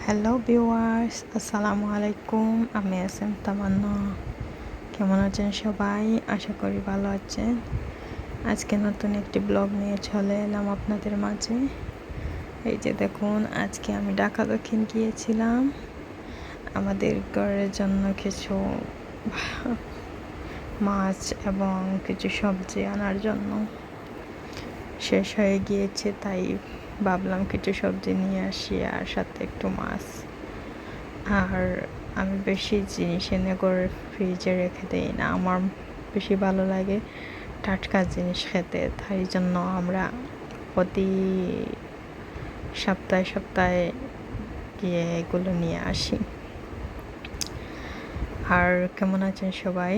Hello viewers, আসসালামু আলাইকুম। আমি এসএম তামান্না। কেমন আছেন সবাই? আশা করি ভালো আছেন। আজকে নতুন একটি ব্লগ নিয়ে চলে এলাম আপনাদের মাঝে। এই যে দেখুন, আজকে আমি ঢাকা দক্ষিণ গিয়েছিলাম আমাদের ঘরের জন্য কিছু মাছ এবং কিছু সবজি আনার জন্য। শেষ হয়ে গিয়েছে, তাই ভাবলাম কিছু সবজি নিয়ে আসি আর সাথে একটু মাছ। আর আমি বেশি জিনিস এনে করে ফ্রিজে রেখে দিই না, আমার বেশি ভালো লাগে টাটকা জিনিস খেতে। তাই জন্য আমরা প্রতি সপ্তাহে সপ্তাহে গিয়ে এগুলো নিয়ে আসি। আর কেমন আছেন সবাই?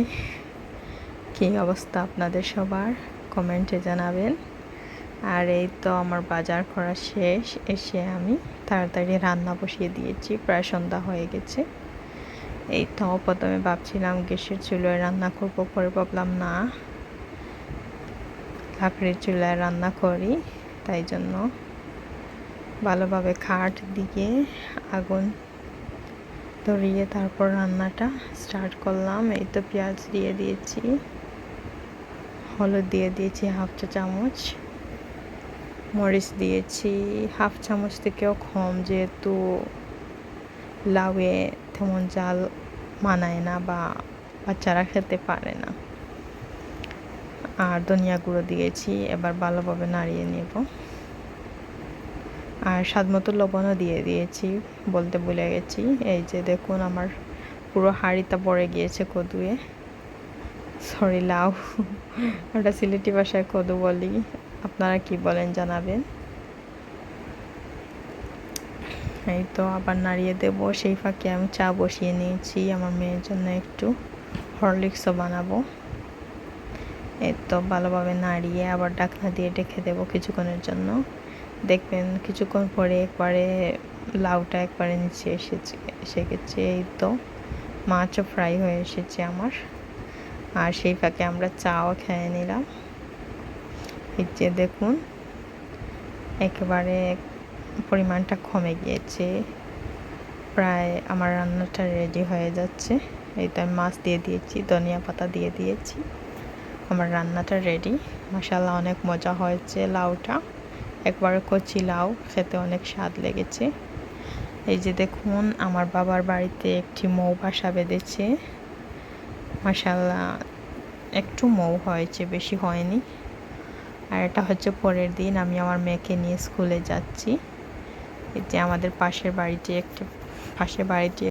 কী অবস্থা আপনাদের সবার? কমেন্টে জানাবেন। আর এই তো আমার বাজার করা শেষ, এসে আমি তাড়াতাড়ি রান্না বসিয়ে দিয়েছি, প্রায় সন্ধ্যা হয়ে গেছে। এই তো প্রথমে ভাবছিলাম গ্যাসের চুলায় রান্না করবো, পরে ভাবলাম না, লাকড়ির চুলায় রান্না করি। তাই জন্য ভালোভাবে কাঠ দিয়ে আগুন ধরিয়ে তারপর রান্নাটা স্টার্ট করলাম। এই তো পেঁয়াজ দিয়ে দিয়েছি, হলুদ দিয়ে দিয়েছি হাফ চা চামচ, মরিচ দিয়েছি হাফ চামচ থেকেও কম, যেহেতু লাউয়ে তেমন জাল মানায় না বা বাচ্চারা খেতে পারে না। আর ধনিয়া গুঁড়ো দিয়েছি। এবার ভালোভাবে নাড়িয়ে নেব। আর স্বাদ মতো লবণও দিয়ে দিয়েছি, বলতে ভুলে গেছি। এই যে দেখুন, আমার পুরো হাঁড়িটা ভরে গিয়েছে কদুয়ে, সরি লাউ। ওটা সিলেটি ভাষায় কদু বলি, আপনারা কি বলেন জানাবেন। এই তো আবার নাড়িয়ে দেব। সেই ফাঁকে আমি চা বসিয়ে নিয়েছি, আমার মেয়ের জন্য একটু হরলিক্সও বানাবো। এই তো ভালোভাবে নাড়িয়ে আবার ঢাকনা দিয়ে ঢেকে দেবো কিছুক্ষণের জন্য। দেখবেন কিছুক্ষণ পরে একবারে লাউটা একবারে নিচে এসে গেছে। এই তো মাছও ফ্রাই হয়ে এসেছে আমার। আর সেই ফাঁকে আমরা চাও খেয়ে নিলাম। এই যে দেখুন, একেবারে পরিমাণটা কমে গিয়েছে, প্রায় আমার রান্নাটা রেডি হয়ে যাচ্ছে। এই তো আমি মাছ দিয়ে দিয়েছি, ধনিয়া পাতা দিয়ে দিয়েছি, আমার রান্নাটা রেডি। মাশাআল্লাহ, অনেক মজা হয়েছে। লাউটা একবারে কচি লাউ, খেতে অনেক স্বাদ লেগেছে। এই যে দেখুন, আমার বাবার বাড়িতে একটি মৌ বাসা বেঁধেছে। মাশাআল্লাহ, একটু মৌ হয়েছে, বেশি হয়নি। আর এটা হচ্ছে পরের দিন আমি আমার মেয়েকে নিয়ে স্কুলে যাচ্ছি। এই যে আমাদের পাশের বাড়িটি